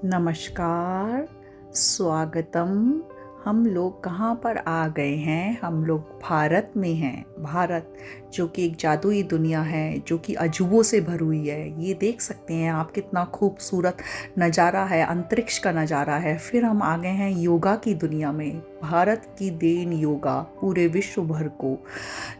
नमस्कार, स्वागतम। हम लोग कहाँ पर आ गए हैं? हम लोग भारत में हैं। भारत जो कि एक जादुई दुनिया है, जो कि अजूबों से भरी हुई है। ये देख सकते हैं आप, कितना खूबसूरत नज़ारा है, अंतरिक्ष का नज़ारा है। फिर हम आ गए हैं योगा की दुनिया में। भारत की देन योगा पूरे विश्व भर को,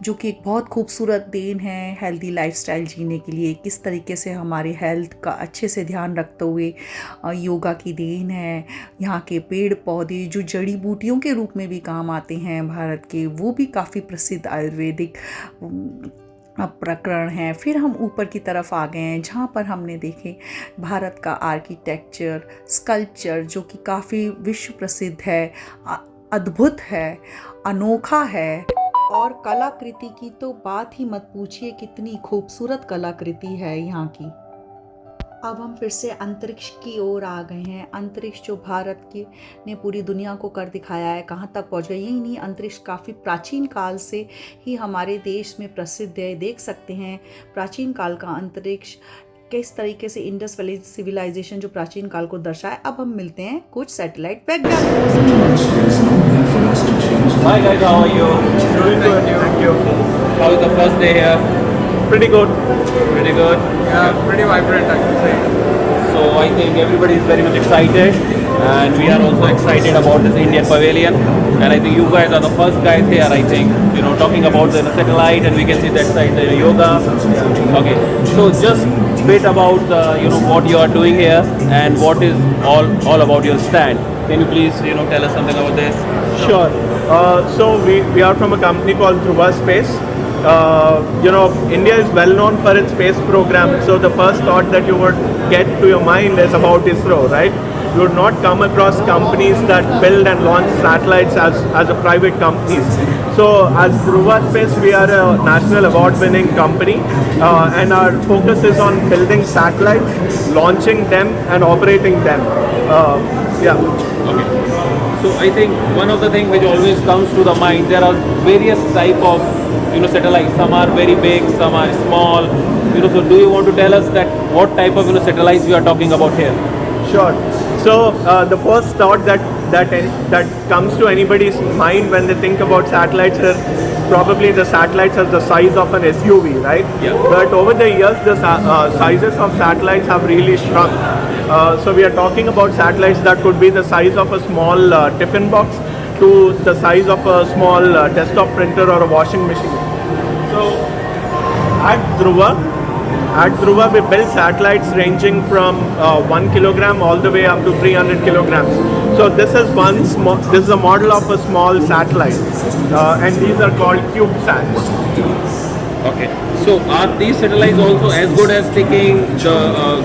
जो कि एक बहुत खूबसूरत देन है हेल्दी लाइफस्टाइल जीने के लिए। किस तरीके से हमारे हेल्थ का अच्छे से ध्यान रखते हुए योगा की देन है। यहाँ के पेड़ पौधे जो जड़ी बूटियों के रूप में भी काम आते हैं भारत के, वो भी काफ़ी प्रसिद्ध आयुर्वेदिक प्रकरण हैं। फिर हम ऊपर की तरफ आ गए हैं, जहाँ पर हमने देखे भारत का आर्किटेक्चर, स्कल्पचर, जो कि काफ़ी विश्व प्रसिद्ध है, अद्भुत है, अनोखा है। और कलाकृति की तो बात ही मत पूछिए, कितनी खूबसूरत कलाकृति है यहाँ की। अब हम फिर से अंतरिक्ष की ओर आ गए हैं। अंतरिक्ष जो भारत की ने पूरी दुनिया को कर दिखाया है, कहाँ तक पहुँच गए। यही नहीं, अंतरिक्ष काफ़ी प्राचीन काल से ही हमारे देश में प्रसिद्ध है। देख सकते हैं प्राचीन काल का अंतरिक्ष किस तरीके से इंडस वैली सिविलाइजेशन जो प्राचीन काल को दर्शाए। अब हम मिलते हैं कुछ सैटेलाइट वैज्ञानिकों से। Hi guys, how are you? Doing good, thank you. How is the first day here? Pretty good. Pretty good. Yeah, pretty vibrant, I should say. So I think everybody is very much excited, and we are also excited about this Indian Pavilion. And I think you guys are the first guys here. I think talking about the satellite, and we can see that side the yoga. Okay. So just bit about what you are doing here and what is all about your stand. Can you please tell us something about this? Sure. So we are from a company called Dhruva Space. India is well known for its space program. So the first thought that you would get to your mind is about ISRO, right? You would not come across companies that build and launch satellites as a private companies. So as Dhruva Space, we are a national award-winning company, and our focus is on building satellites, launching them, and operating them. Okay. So I think one of the things which always comes to the mind, there are various type of satellites. Some are very big, some are small. So do you want to tell us that what type of satellites we are talking about here? Sure. So the first thought that comes to anybody's mind when they think about satellites is probably the satellites are the size of an SUV, right? Yeah. But over the years, the sizes of satellites have really shrunk. So we are talking about satellites that could be the size of a small tiffin box to the size of a small desktop printer or a washing machine. So at Dhruva, we build satellites ranging from 1 kilogram all the way up to 300 kilograms. So this is a model of a small satellite, and these are called CubeSats. Okay. So are these satellites also as good as taking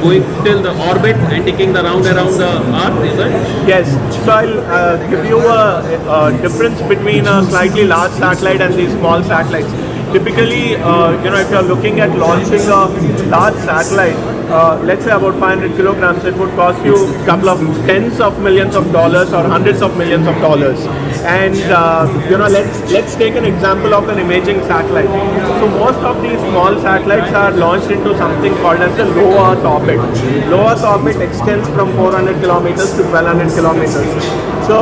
going till the orbit and taking the round around the Earth? Is it? Yes. So I'll give you a difference between a slightly large satellite and these small satellites. Typically, if you're looking at launching a large satellite, let's say about 500 kilograms, it would cost you a couple of tens of millions of dollars or hundreds of millions of dollars. And let's take an example of an imaging satellite. So most of these small satellites are launched into something called as the low Earth orbit. Low Earth orbit extends from 400 kilometers to 1200 kilometers. So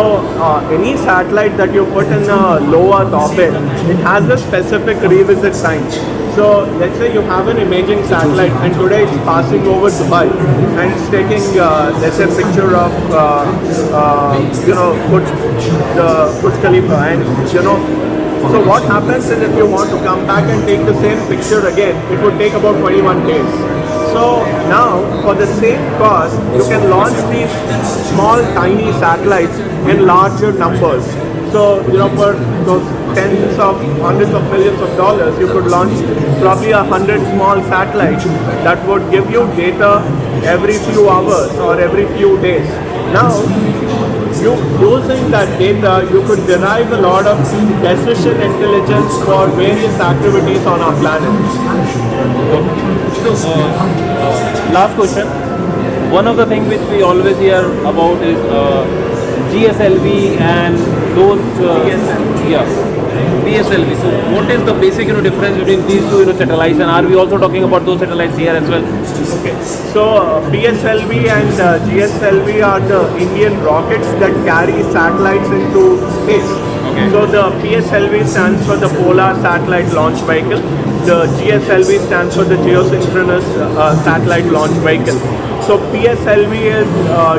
any satellite that you put in a low Earth orbit, it has a specific revisit time. So let's say you have an imaging satellite, and today it's passing over Dubai, and it's taking let's say a picture of Burj Khalifa, and so what happens is if you want to come back and take the same picture again, it would take about 21 days. So now, for the same cost, you can launch these small, tiny satellites in larger numbers. So, for those tens of hundreds of millions of dollars, you could launch probably 100 small satellites that would give you data every few hours or every few days. Now, using that data, you could derive a lot of decision intelligence for various activities on our planet. So last question. One of the things which we always hear about is GSLV and those. GSLV. Yeah. PSLV. So what is the basic difference between these two satellites, and are we also talking about those satellites here as well? Okay. So PSLV and GSLV are the Indian rockets that carry satellites into space. Okay. So the PSLV stands for the Polar Satellite Launch Vehicle. The GSLV stands for the Geosynchronous Satellite Launch Vehicle. So PSLV is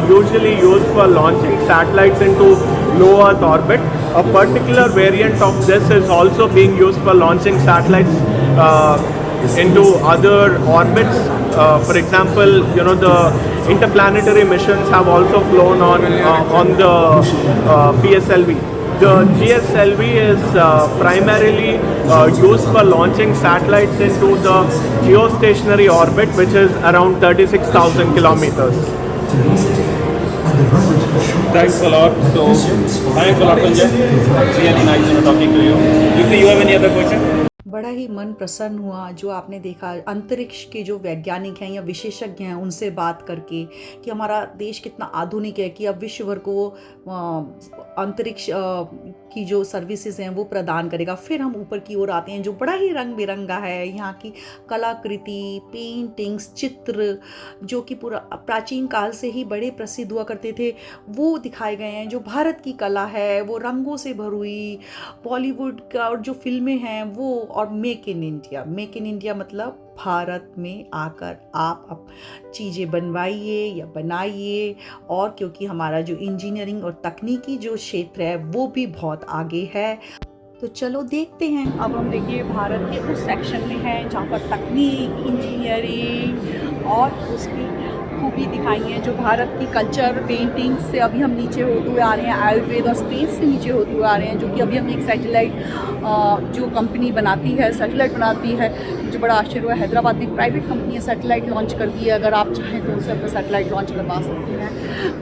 usually used for launching satellites into low Earth orbit. A particular variant of this is also being used for launching satellites into other orbits. For example, the interplanetary missions have also flown on the PSLV. The GSLV is primarily used for launching satellites into the geostationary orbit, which is around 36,000 kilometers. Thanks a lot. So, thanks a lot, Sanjay. Really nice talking to you. Yuki, you have any other question? बड़ा ही मन प्रसन्न हुआ जो आपने देखा अंतरिक्ष के जो वैज्ञानिक हैं या विशेषज्ञ हैं उनसे बात करके कि हमारा देश कितना आधुनिक है कि अब विश्व भर को अंतरिक्ष की जो सर्विसेज हैं वो प्रदान करेगा। फिर हम ऊपर की ओर आते हैं जो बड़ा ही रंग बिरंगा है, यहाँ की कलाकृति, पेंटिंग्स, चित्र जो कि पूरा प्राचीन काल से ही बड़े प्रसिद्ध हुआ करते थे वो दिखाए गए हैं। जो भारत की कला है वो रंगों से भरी हुई, बॉलीवुड का और जो फिल्में हैं वो, और मेक इन इंडिया मतलब भारत में आकर आप चीज़ें बनवाइए या बनाइए। और क्योंकि हमारा जो इंजीनियरिंग और तकनीकी जो क्षेत्र है वो भी बहुत आगे है, तो चलो देखते हैं। अब हम देखिए भारत के उस सेक्शन में हैं जहाँ पर तकनीक, इंजीनियरिंग और उसकी खूबी दिखाई है। जो भारत की कल्चर, पेंटिंग से अभी हम नीचे होते हुए आ रहे हैं, आयुर्वेद और स्पेस से नीचे होते हुए आ रहे हैं, जो कि अभी हम एक सैटेलाइट जो कंपनी बनाती है, सैटेलाइट बनाती है, जो बड़ा आश्चर्य हुआ। हैदराबाद में एक प्राइवेट कंपनी है, सैटेलाइट लॉन्च कर दी है। अगर आप चाहें तो उनसे अपना सैटेलाइट लॉन्च करवा सकते हैं।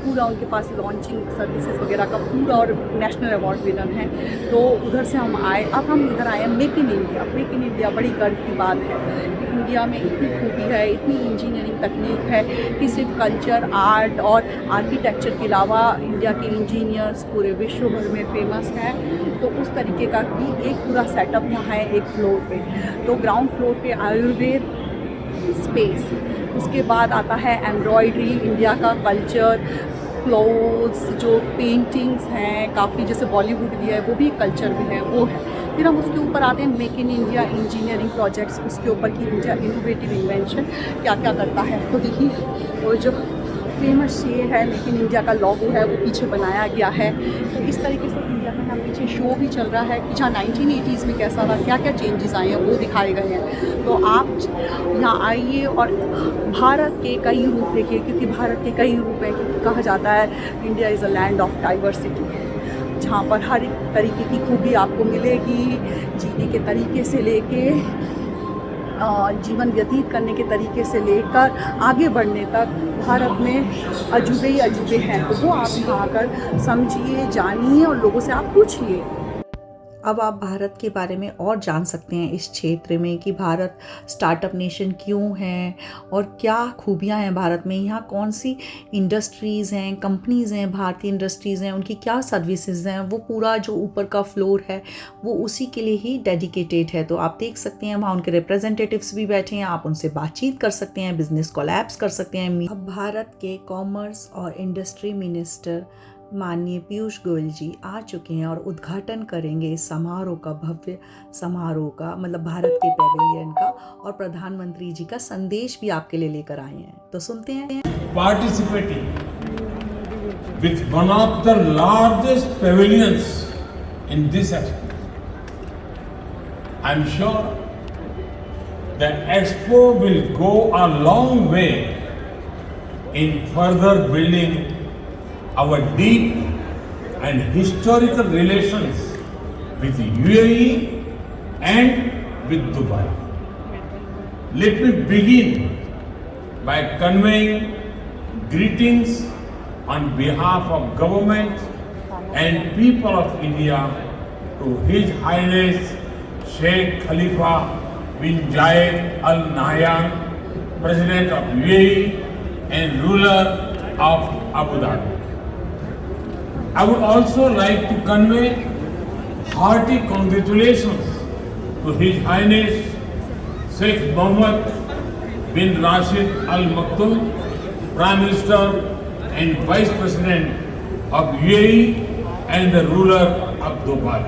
पूरा उनके पास लॉन्चिंग सर्विसेज वगैरह का पूरा, और नेशनल अवार्ड विनर हैं। तो उधर से हम आए, अब हम इधर आए हैं make in India. Make in India बड़ी गर्व की बात है कि इंडिया में इतनी खूबी है, इतनी इंजीनियरिंग तकनीक है कि सिर्फ कल्चर, आर्ट और आर्किटेक्चर के अलावा इंडिया के इंजीनियर्स पूरे विश्व भर में फेमस हैं। तो उस तरीके का भी एक पूरा सेटअप यहाँ है एक फ्लोर पे। तो ग्राउंड फ्लोर पे आयुर्वेद, स्पेस, उसके बाद आता है एम्ब्रॉयडरी, इंडिया का कल्चर, क्लोथ्स, जो पेंटिंग्स हैं काफ़ी, जैसे बॉलीवुड भी है वो भी कल्चर भी है वो है। फिर हम उसके ऊपर आते हैं make in India engineering projects, उसके ऊपर की इंडिया इनोवेटिव इन्वेंशन क्या क्या करता है। तो देखिए वो जो फेमस ये है मेक इन इंडिया का लोगो है वो पीछे बनाया गया है। तो इस तरीके से इंडिया में यहाँ पीछे शो भी चल रहा है कि जहाँ 1980s में कैसा था, क्या क्या चेंजेस आए हैं वो दिखाए गए हैं। तो आप यहाँ आइए और भारत के कई रूप देखिए, क्योंकि भारत के कई रूप हैं। क्योंकि कहा जाता है India is a land of diversity, जहाँ पर हर एक तरीके की खूबी आपको मिलेगी, जीने के तरीके से लेके जीवन व्यतीत करने के तरीके से लेकर आगे बढ़ने तक भारत में अजूबे ही अजूबे हैं। तो वो आप यहाँ आकर समझिए, जानिए और लोगों से आप पूछिए। अब आप भारत के बारे में और जान सकते हैं इस क्षेत्र में कि भारत स्टार्टअप नेशन क्यों है और क्या खूबियां हैं भारत में, यहाँ कौन सी इंडस्ट्रीज़ हैं, कंपनीज़ हैं, भारतीय इंडस्ट्रीज़ हैं, उनकी क्या सर्विसेज हैं। वो पूरा जो ऊपर का फ्लोर है वो उसी के लिए ही डेडिकेटेड है। तो आप देख सकते हैं वहाँ उनके रिप्रेजेंटेटिव्स भी बैठे हैं, आप उनसे बातचीत कर सकते हैं, बिजनेस कोलैब्स कर सकते हैं। अब भारत के कॉमर्स और इंडस्ट्री मिनिस्टर माननीय पीयूष गोयल जी आ चुके हैं और उद्घाटन करेंगे इस समारोह का, भव्य समारोह का, मतलब भारत के पैवेलियन का। और प्रधानमंत्री जी का संदेश भी आपके लिए लेकर आए हैं, तो सुनते हैं। Participating with one of the largest pavilions in this expo, I'm sure the expo will go a long way in further building our deep and historical relations with UAE and with Dubai. Let me begin by conveying greetings on behalf of government and people of India to His Highness Sheikh Khalifa bin Zayed Al Nahyan, President of UAE and ruler of Abu Dhabi. I would also like to convey hearty congratulations to His Highness Sheikh Mohammed bin Rashid Al Maktoum, Prime Minister and Vice President of UAE and the ruler of Dubai.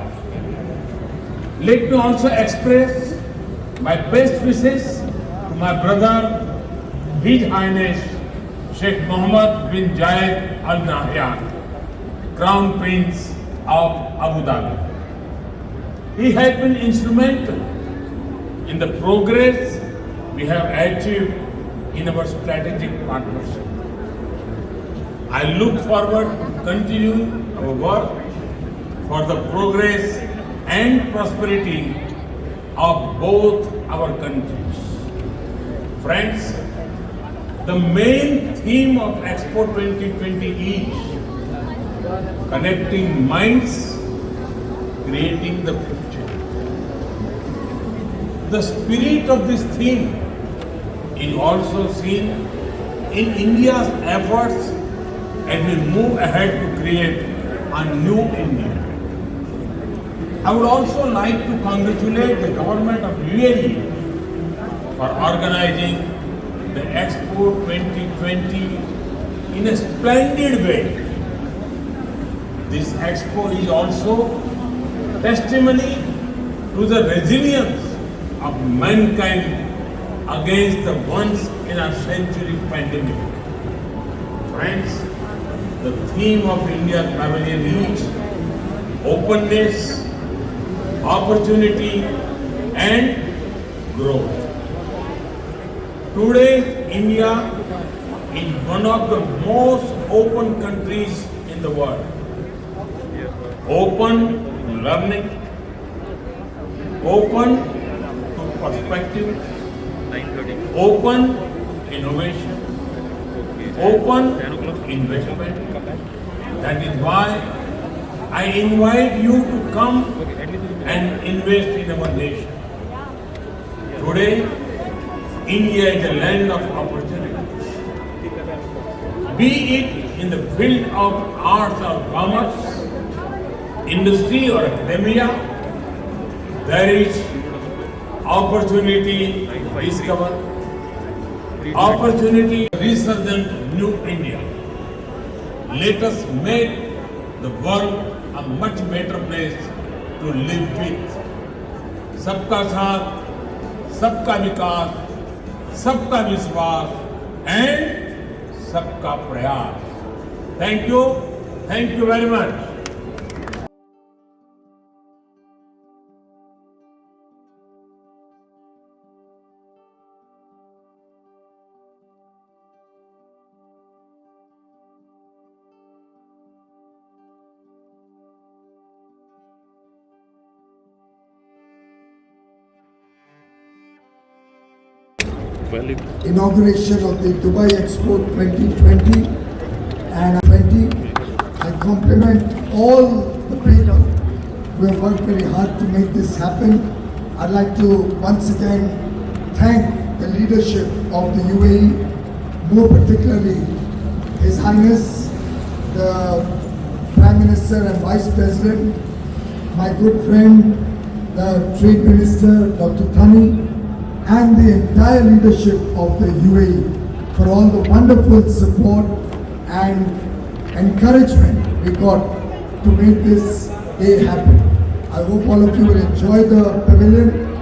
Let me also express my best wishes to my brother, His Highness Sheikh Mohammed bin Zayed Al Nahyan, Crown Prince of Abu Dhabi. He has been instrumental in the progress we have achieved in our strategic partnership. I look forward to continuing our work for the progress and prosperity of both our countries. Friends, the main theme of Expo 2020 is connecting minds, creating the future. The spirit of this theme is also seen in India's efforts as we move ahead to create a new India. I would also like to congratulate the government of UAE for organizing the Expo 2020 in a splendid way. This Expo is also testimony to the resilience of mankind against the once-in-a-century pandemic. Friends, the theme of India's pavilion is openness, opportunity and growth. Today, India is one of the most open countries in the world. Open to learning, open to perspective, open innovation, open investment. That is why I invite you to come and invest in our nation. Today, India is a land of opportunities. Be it in the field of arts or commerce, industry or academia, there is opportunity to discover, opportunity to resurgent new India. Let us make the world a much better place to live with. सबका साथ, सबका विकास, सबका विश्वास and सबका प्रयास. Thank you very much. Inauguration of the Dubai Expo 2020 and 20. I compliment all the people who have worked very hard to make this happen. I'd like to once again thank the leadership of the UAE, more particularly His Highness, the Prime Minister and Vice President, my good friend, the Trade Minister, Dr. Thani, and the entire leadership of the UAE for all the wonderful support and encouragement we got to make this day happen. I hope all of you will enjoy the pavilion.